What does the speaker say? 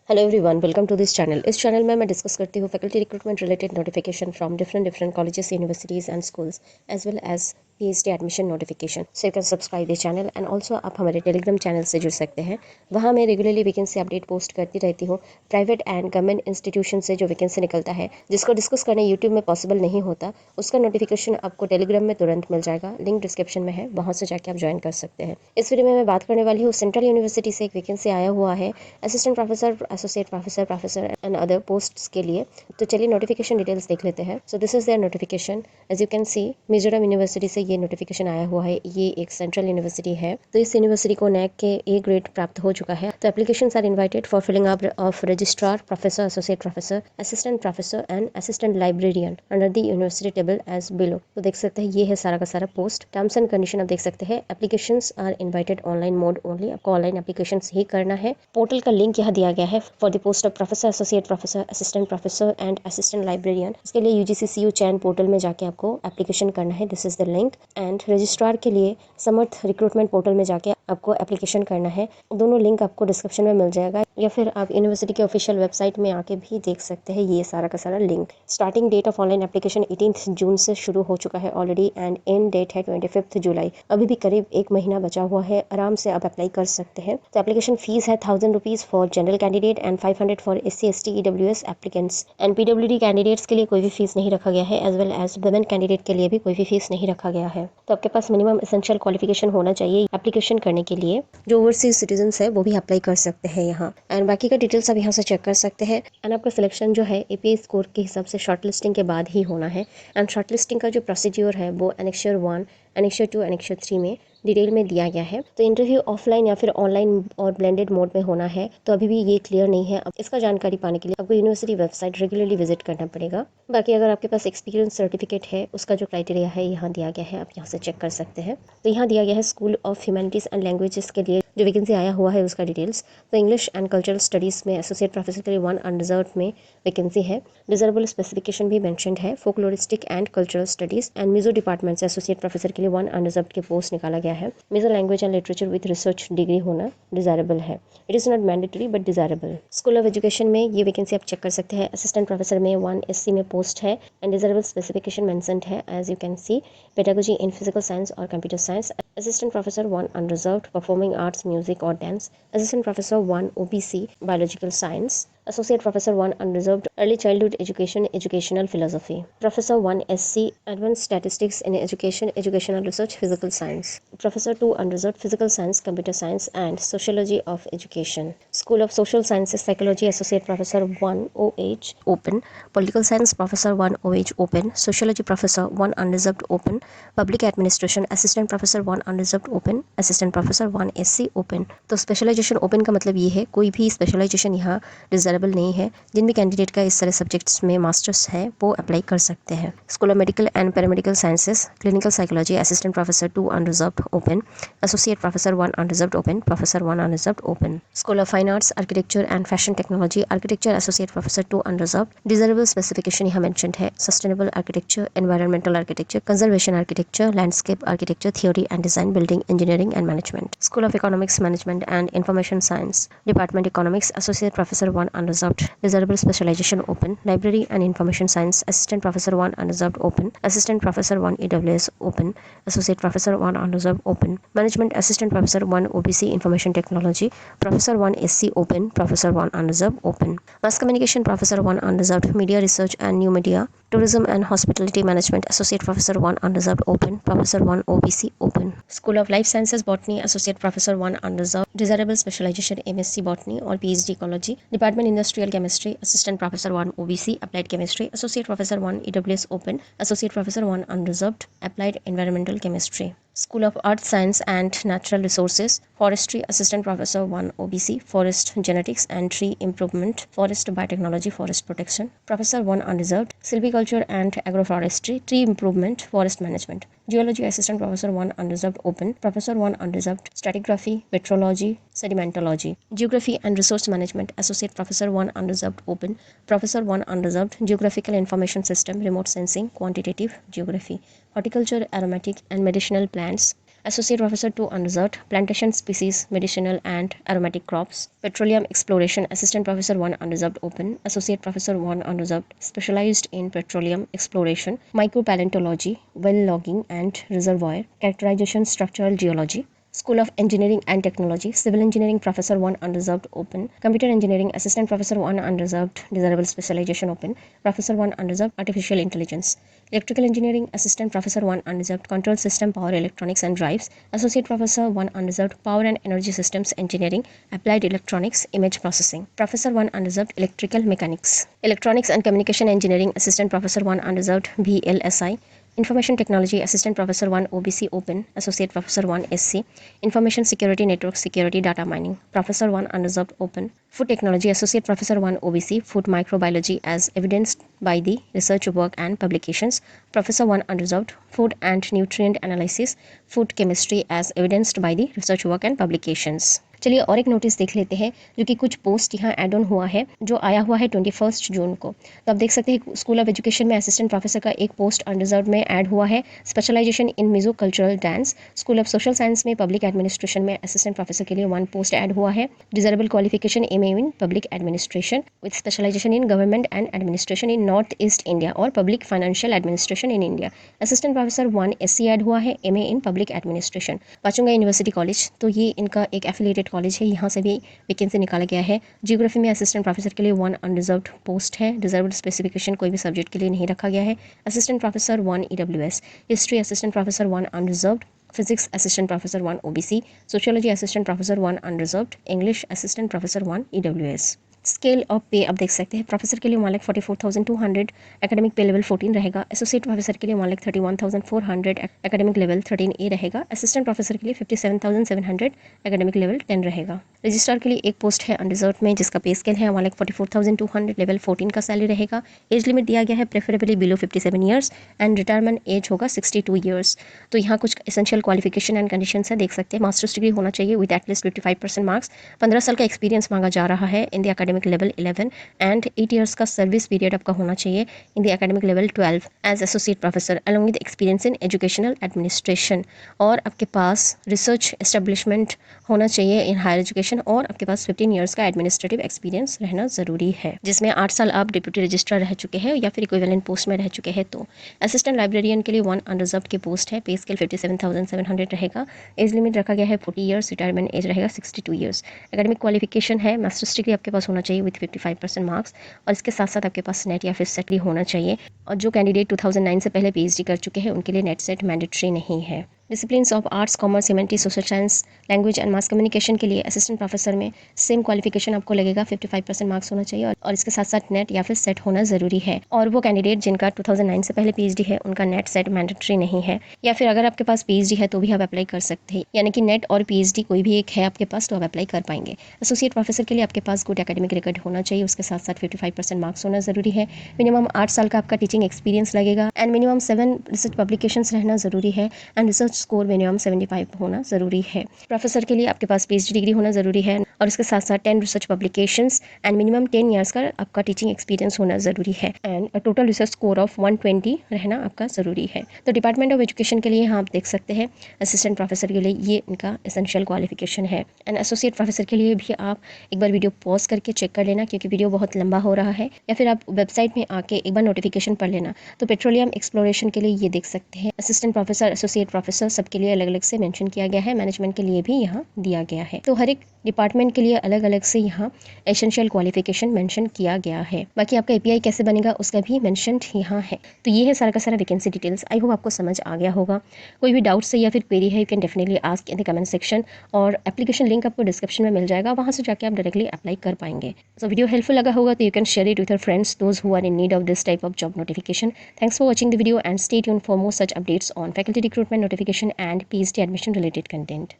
Hello everyone, welcome to this channel. इस channel में मैं डिस्कस करती हूँ faculty recruitment related notification from different colleges, universities and schools as well as PhD admission notification. So you can subscribe this channel and also आप हमारे Telegram channel से जुड़ सकते हैं। वहाँ मैं रेगुलरली वैकेंसी अपडेट पोस्ट करती रहती हूँ। प्राइवेट एंड गवर्नमेंट इंस्टीट्यूशन से जो वैकेंसी निकलता है, जिसको डिस्कस करना यूट्यूब में पॉसिबल नहीं होता, उसका नोटिफिकेशन आपको टेलीग्राम में तुरंत मिल जाएगा। लिंक डिस्क्रिप्शन में है, वहाँ से जाके आप ज्वाइन कर सकते हैं। इस वीडियो में मैं बात करने वाली हूँ सेंट्रल यूनिवर्सिटी से एक वैकेंसी आया हुआ है assistant professor, associate professor and other posts के लिए। तो चलिए नोटिफिकेशन डिटेल्स देख लेते हैं। So this is their notification. As you can see, Mizoram university से ये नोटिफिकेशन आया हुआ है। ये एक सेंट्रल यूनिवर्सिटी है, तो इस यूनिवर्सिटी को नैक के ए ग्रेड प्राप्त हो चुका है। तो applications are invited for filling up of registrar professor, associate professor, assistant professor and assistant librarian under the university table as below. तो देख सकते हैं ये है सारा का सारा पोस्ट। टर्म्स एंड कंडीशन आप देख सकते हैं। Applications are invited online mode only. आपको ऑनलाइन एप्लीकेशंस ही करना है। पोर्टल का लिंक यहाँ दिया गया है for the post of professor, associate professor, assistant professor and assistant librarian. इसके लिए यूजीसीसीयू चैन पोर्टल में जाके आपको एप्लीकेशन करना है। This is the link. And registrar के लिए समर्थ रिक्रूटमेंट पोर्टल में जाके आपको एप्लीकेशन करना है। दोनों लिंक आपको डिस्क्रिप्शन में मिल जाएगा, या फिर आप यूनिवर्सिटी के ऑफिशियल वेबसाइट में आके भी देख सकते हैं ये सारा का सारा link. Starting date of online application 18 June से शुरू हो चुका है ऑलरेडी एंड एंड डेट है 25 जुलाई। अभी भी करीब एक महीना बचा हुआ है, आराम से आप अप्लाई कर सकते हैं। तो एप्लीकेशन फीस है 1000 rupees for general candidate and 500 for SC ST EWS applicants. And PWD candidates के लिए कोई भी फीस नहीं रखा गया है, as well as women candidate के लिए भी कोई भी फीस नहीं रखा गया है। तो आपके पास मिनिमम एसेंशियल क्वालिफिकेशन होना चाहिए एप्लीकेशन करने के लिए। जो ओवरसीज सिटीजन्स है वो भी अप्लाई कर सकते हैं यहाँ। एंड बाकी का डिटेल्स आप यहाँ से चेक कर सकते हैं। एंड आपका सिलेक्शन जो है APA स्कोर के हिसाब से शॉर्टलिस्टिंग के बाद ही होना है। एंड शॉर्टलिस्टिंग का जो प्रोसीड्योर है वो एनेक्चर 1, एनेक्चर 2, एनेक्चर 3 में डिटेल में दिया गया है। तो इंटरव्यू ऑफलाइन या फिर ऑनलाइन और ब्लेंडेड मोड में होना है, तो अभी भी ये क्लियर नहीं है। अब इसका जानकारी पाने के लिए आपको यूनिवर्सिटी वेबसाइट रेगुलरली विजिट करना पड़ेगा। बाकी अगर आपके पास एक्सपीरियंस सर्टिफिकेट है, उसका जो क्राइटेरिया है यहाँ दिया गया है, आप यहाँ से चेक कर सकते हैं। तो यहाँ दिया गया है school of humanities and languages के लिए जो वैकेंसी आया हुआ है उसका डिटेल्स। तो इंग्लिश एंड कल्चरल स्टडीज़ में एसोसिएट प्रोफेसर के लिए 1 अनरिजर्व में वैकेंसी है। डिजर्वेबल स्पेसिफिकेशन भी मेंशन्ड है। Folkloristic and cultural studies and Mizo department से एसोसिएट प्रोफेसर के लिए 1 अनरिजर्व के पोस्ट निकाला गया है। Mizo language and literature with research degree होना डिजायरेबल है। It is not mandatory but desirable. School of education में ये वैकेंसी आप चेक कर सकते हैं। असिस्टेंट प्रोफेसर में 1 SC में पोस्ट है एंड डिजायरेबल स्पेसिफिकेशन मेंशन्ड है as you can see. Pedagogy in physical science और computer science. Assistant professor 1 unreserved performing arts, music और dance. Assistant Professor 1 OBC Biological Science. Associate Professor 1 Unreserved Early Childhood Education, Educational Philosophy. Professor 1 SC Advanced Statistics in Education, Educational Research, Physical Science. Professor 2 Unreserved Physical Science, Computer Science and Sociology of Education. School of Social Sciences Psychology Associate Professor 1 OH Open. Political Science Professor 1 OH Open. Sociology Professor 1 Unreserved Open. Public Administration Assistant Professor 1 Unreserved Open. Assistant Professor 1 SC Open. तो specialisation open का मतलब ये है कोई भी specialisation यहाँ desirable नहीं है। जिन भी कैंडिडेट का इस तरह सब्जेक्ट्स में मास्टर्स है वो अप्लाई कर सकते हैं। School of medical and paramedical sciences, clinical psychology assistant professor 2 unreserved open. Associate professor 1 unreserved open. Professor 1 unreserved open. School of fine arts, architecture and fashion technology, architecture associate professor 2 unreserved. Desirable specification यहाँ mentioned है। Sustainable architecture, environmental architecture, conservation architecture, landscape architecture, theory and design, building engineering and management. School of economics management and Information Science, Department Economics, Associate Professor 1 Unreserved, Desirable Specialization Open, Library and Information Science, Assistant Professor 1 Unreserved Open, Assistant Professor 1 EWS Open, Associate Professor 1 Unreserved Open, Management Assistant Professor 1 OBC Information Technology, Professor 1 SC Open, Professor 1 Unreserved Open, Mass Communication Professor 1 Unreserved, Media Research and New Media, Tourism and Hospitality Management, Associate Professor 1 Unreserved Open, Professor 1 OBC Open, School of Life Sciences Botany, Associate Professor 1 Unreserved, Desirable Specialization MSc Botany or PhD Ecology, Department Industrial Chemistry, Assistant Professor 1 OBC Applied Chemistry, Associate Professor 1 EWS Open, Associate Professor 1 Unreserved Applied Environmental Chemistry. School of Earth Science and Natural Resources, Forestry Assistant Professor 1 OBC, Forest Genetics and Tree Improvement, Forest Biotechnology, Forest Protection, Professor 1 Unreserved, Silviculture and Agroforestry, Tree Improvement, Forest Management, Geology Assistant Professor 1 Unreserved Open, Professor 1 Unreserved, Stratigraphy, Petrology, Sedimentology, Geography and Resource Management, Associate Professor 1 Unreserved Open, Professor 1 Unreserved, Geographical Information System, Remote Sensing, Quantitative Geography, Horticulture, Aromatic and Medicinal Plants, Associate Professor 2 Unreserved, Plantation Species, Medicinal and Aromatic Crops. Petroleum Exploration, Assistant Professor 1 Unreserved Open, Associate Professor 1 Unreserved, Specialized in Petroleum Exploration, Micropaleontology, Well Logging and Reservoir, Characterization Structural Geology. School of Engineering and Technology, Civil Engineering Professor 1 Unreserved Open, Computer Engineering Assistant Professor 1 Unreserved, Desirable Specialization Open, Professor 1 Unreserved, Artificial Intelligence, Electrical Engineering Assistant Professor 1 Unreserved, Control System, Power Electronics and Drives, Associate Professor 1 Unreserved, Power and Energy Systems Engineering, Applied Electronics, Image Processing, Professor 1 Unreserved, Electrical Mechanics, Electronics and Communication Engineering Assistant Professor 1 Unreserved, VLSI, Information Technology Assistant Professor 1 OBC Open, Associate Professor 1 SC, Information Security Network Security Data Mining, Professor 1 Unreserved Open, Food Technology Associate Professor 1 OBC, Food Microbiology as evidenced by the research work and publications, Professor 1 Unreserved, Food and Nutrient Analysis, Food Chemistry as evidenced by the research work and publications. चलिए और एक notice देख लेते हैं जो कि कुछ post यहाँ ऐड ऑन हुआ है जो आया हुआ है 21 जून को। तो आप देख सकते हैं स्कूल ऑफ एजुकेशन में असिस्टेंट प्रोफेसर का एक पोस्ट अनरिजर्व में ऐड हुआ है। Specialisation in music cultural dance. School of social science में पब्लिक एडमिनिस्ट्रेशन में असिस्टेंट प्रोफेसर के लिए 1 पोस्ट ऐड हुआ है। Desirable qualification MA in public administration with specialisation in government and administration in north east India और public financial administration in India. Assistant professor 1 SC add हुआ है MA in public administration. Pachhunga university college, तो ये इनका एक affiliated college है, यहाँ से वैकेंसी निकाला गया है। जियोग्राफी में असिस्टेंट प्रोफेसर के लिए 1 अनरिजर्व्ड पोस्ट है। रिजर्व्ड स्पेसिफिकेशन कोई भी सब्जेक्ट के लिए नहीं रखा गया है। Assistant professor 1 EWS। History assistant professor 1 unreserved. Physics assistant professor 1 OBC। Sociology assistant professor 1 unreserved. English assistant professor 1 EWS। Scale of पे अब देख सकते हैं। प्रोफेसर के लिए 1,44,200 एकेडमिक पे लेवल 14 रहेगा। एसोसिएट प्रोफेसर के लिए 1,31,400 एकेडमिक लेवल 13A रहेगा। असिस्टेंट प्रोफेसर के लिए 57,700 एकेडमिक लेवल 10 रहेगा। रजिस्ट्रार के लिए एक पोस्ट है अनरिजर्व में जिसका पे स्केल है 1,44,200 लेवल 14 का सैलरी रहेगा। एज लिमिट दिया गया है preferably below 57 years and retirement age होगा 62 ईयर्स। तो यहाँ कुछ एसेंशियल क्वालिफिकेशन एंड कंडीशन है, देख सकते हैं। मास्टर्स डिग्री होना चाहिए विद एटलीस्ट 55% मार्क्स। 15 साल का एक्सपीरियंस मांगा जा रहा है in the academic level 11 and 8 years का सर्विस पीरियड आपका होना चाहिए in the academic level 12 as associate professor along with experience in educational administration. और आपके पास रिसर्च एस्टेब्लिशमेंट होना चाहिए इन हायर एजुकेशन और आपके पास 15 ईयर्स का एडमिनिस्ट्रेटिव एक्सपीरियंस रहना जरूरी है, जिसमें 8 साल आप डिप्यूटी रजिस्ट्रार रह चुके हैं या फिर इक्विवेलेंट पोस्ट में रह चुके हैं। तो असिस्टेंट लाइब्रेरियन के लिए 1 अनरिजर्व की पोस्ट है। पे स्केल 57,700 रहेगा। एज लिमिट रखा गया है 40 ईयर्स। रिटायरमेंट एज रहेगा 62 ईयर्स। एकेडमिक क्वालिफिकेशन है मास्टर्स डिग्री आपके पास होना चाहिए विद 55% मार्क्स और इसके साथ साथ आपके पास नेट या फिर सेट भी होना चाहिए। और जो कैंडिडेट 2009 से पहले PhD कर चुके हैं उनके लिए नेट सेट मैंडेटरी नहीं है। Disciplines of arts, commerce, humanities, social science, language and mass communication के लिए असिस्टेंट प्रोफेसर में सेम क्वालिफिकेशन आपको लगेगा, 55% मार्क्स होना चाहिए और इसके साथ साथ नेट या फिर सेट होना ज़रूरी है। और वो कैंडिडेट जिनका 2009 से पहले PhD है उनका नेट सेट मैंडेटरी नहीं है, या फिर अगर आपके पास PhD है तो भी आप अप्लाई कर सकते हैं, यानी कि नेट और PhD कोई भी एक है आपके पास तो आप अप्लाई कर पाएंगे। एसोसिएट प्रोफेसर के लिए आपके पास गुड एकेडमिक रिकॉर्ड होना चाहिए, उसके साथ साथ 55% मार्क्स होना ज़रूरी है। मिनिमम 8 साल का आपका टीचिंग एक्सपीरियंस लगेगा एंड मिनिमम 7 रिसर्च पब्लिकेशंस रहना ज़रूरी है एंड रिसर्च स्कोर मिनिमम 75 होना ज़रूरी है। प्रोफेसर के लिए आपके पास PhD डिग्री होना ज़रूरी है और इसके साथ साथ 10 research publications and minimum 10 years का आपका टीचिंग एक्सपीरियंस होना ज़रूरी है and total research score of 120 रहना आपका ज़रूरी है। तो डिपार्टमेंट ऑफ एजुकेशन के लिए यहाँ आप देख सकते हैं असिस्टेंट प्रोफेसर के लिए ये इनका एसेंशियल क्वालिफिकेशन है एंड एसोसिएट प्रोफेसर के लिए भी आप एक बार वीडियो पॉज करके चेक कर लेना क्योंकि वीडियो बहुत लंबा हो रहा है, या फिर आप वेबसाइट में आके एक बार नोटिफिकेशन पढ़ लेना। तो पेट्रोलियम एक्सप्लोरेशन के लिए ये देख सकते हैं असिस्टेंट प्रोफेसर, एसोसिएट प्रोफेसर सबके लिए अलग अलग से मेंशन किया गया है। मैनेजमेंट के लिए भी यहाँ दिया गया है। तो हर एक डिपार्टमेंट के लिए अलग अलग से यहाँ एसेंशियल क्वालिफिकेशन मेंशन किया गया है। बाकी आपका API कैसे बनेगा उसका भी मेंशन यहाँ है। तो ये है सारा का सारा वैकेंसी डिटेल्स। आई होप आपको समझ आ गया होगा। कोई भी डाउट्स है या फिर क्वेरी है you can definitely ask in the comment section और एप्लीकेशन लिंक आपको डिस्क्रिप्शन में मिल जाएगा, वहाँ से जाके आप डायरेक्टली अप्लाई कर पाएंगे। तो वीडियो हेल्पफुल लगा होगा तो you can share it with your friends those who are in need of this type of job notification. Thanks for watching the video and stay tuned for more such updates on faculty recruitment notification and PhD admission related content.